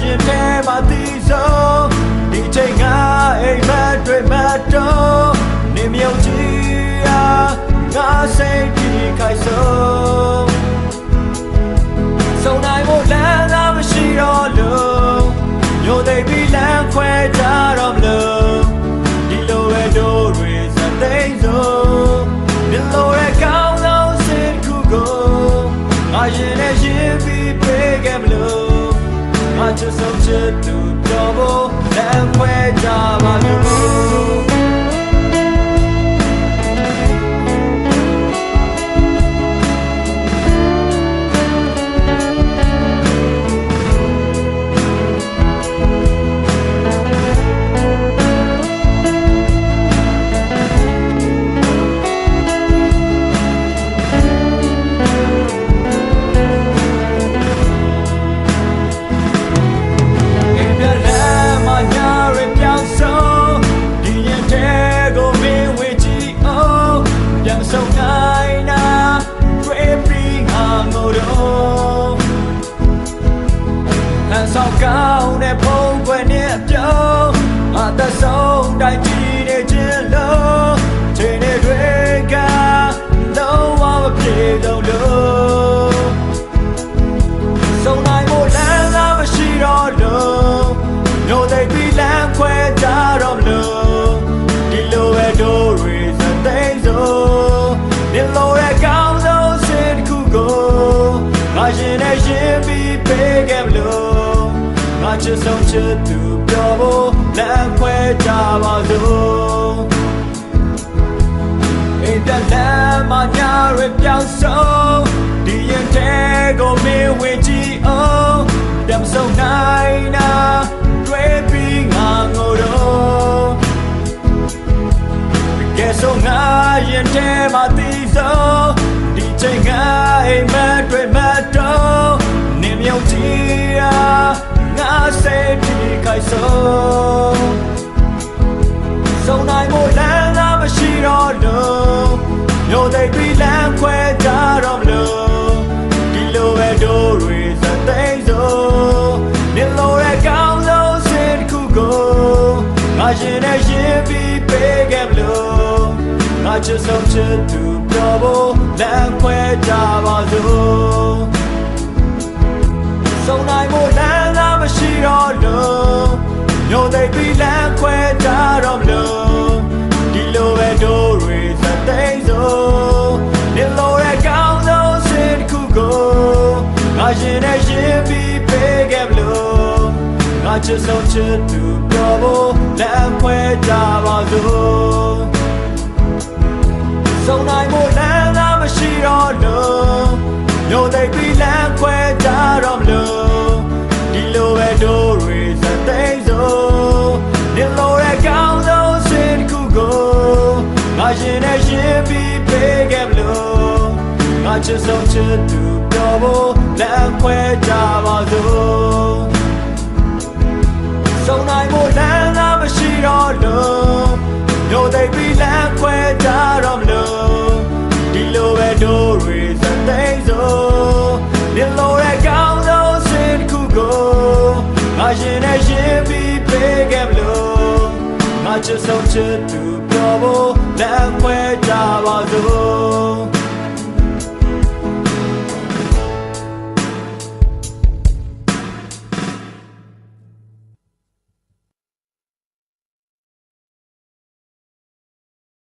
ရင်ထဲမှာတည်ဆုံးဒီချိန်ငါအိမ်မက်တွေမတော့နေမြုံကြည့်အားငါစိတ်ဒီခိုင်ဆုံးဆုံးနိုင်ဖို့လမ်းသာမရှိတော့လို့ညိုသိပြီးလမ်းခွဲကြတော့မလို့ဒီလိုပဲတို့တွေစသိမ်းဆုံးဒီလိုရဲ့ကောင်းဆုံးစိတ်ခုကိုငါရင်နဲ့ရင်ပြီးပေးခဲ့မလို့ငါချစ်ဆုံးချစ်သူတော်ဖို့လမ်းခွဲကြပါလို့ဆောက်ကောင်းတဲ့ဖုံးခွဲနဲ့အပြုံးအသက်ဆုံးတိုင်းကြည့်နေခြင်းလို့ချိန်တွေကလုံးဝမပြေတော့လို့ဆုံးနိုင်ဖို့လမ်းသာမရှိတော့လို့ညိုသိပြီးလမ်းခွဲကြတော့မလို့ဒီလိုပဲတို့တွေစသိမ်းဆုံးဒီလိုရဲ့ကောင်းဆုံးစိတ်တစ်ခုကိုငါရင်နဲ့ရင်ပြီးပေးခဲ့မလို့ငါချစ်ဆုံးချစ်သူပြောဖို့လမ်းခွဲကြပါစို့အိမ်ပြန်လမ်းမှာညတွေပြောင်းဆုံးဒီရင်ထဲကိုမင်းဝင်ကြည့်အောင်ပြန်မဆုံးနိုင်တာတွေ့ပြီးငါငိုတော့ကဲဆုံးငါရင်ထဲမှာတည်ဆုံးဒီချိန်ငါအိမ်မက်တွေမတော့နေမြုံကြည့်အားငါစိတ်ဒီခိုင်ဆုံးဆုံးနိုင်ဖို့လမ်းသာမရှိတော့လို့ညိုသိပြီးလမ်းခွဲကြတော့မလို့ဒီလိုပဲတို့တွေစသိမ်းဆုံးဒီလိုရဲ့ကောင်းဆုံးစိတ်တစ်ခုကိုငါရင်နဲ့ရင်ပြီးပေးခဲ့မလို့ငါချစ်ဆုံးချစ်သူပြောဖို့လမ်းခွဲကြပါစို့ဆုံးနိုင်ဖို့လမ်းသာမရှိတော့လို့ညိုသိပြီးလမ်းခွဲကြတော့မလို့ဒီလိုပဲတို့တွေစသိမ်းဆုံးဒီလိုရဲ့ကောင်းဆုံးစိတ်တစ်ခုကိုငါရင်နဲ့ရင်ပြီးပေးခဲ့မလို့ငါချစ်ဆုံးချစ်သူပြောဖို့လမ်းခွဲကြပါစို့ဆုံးနိုင်ဖို့လမ်းသာမရှိတော့လို့ညိုသိပြီးလမ်းခွဲကြတော့မလို့ဒီလိုပဲတို့တွေစသိမ်းဆုံးဒီလိုရဲ့ကောင်းဆုံးစိတ်တစ်ခုကိုငါရင်နဲ့ရင်ပြီးပေးခဲ့မလို့ငါချစ်ဆုံးချစ်သူပြောဖို့လမ်းခွဲကြပါစို့ဆုံးနိုင်ဖို့လမ်းသာမရှိတော့လို့ညိုသိပြီးလမ်းခွဲကြတော့မလို့ဒီလိုပဲတို့တွေစသိမ်းဆုံးဒီလိုရဲ့ကောင်းဆုံးစိတ်တစ်ခုကိုငါရင်နဲ့ရင်ပြီးပေးခဲ့မလို့ငါချစ်ဆုံးချစ်သူပြောဖို့လမ်းခွဲကြပါစို့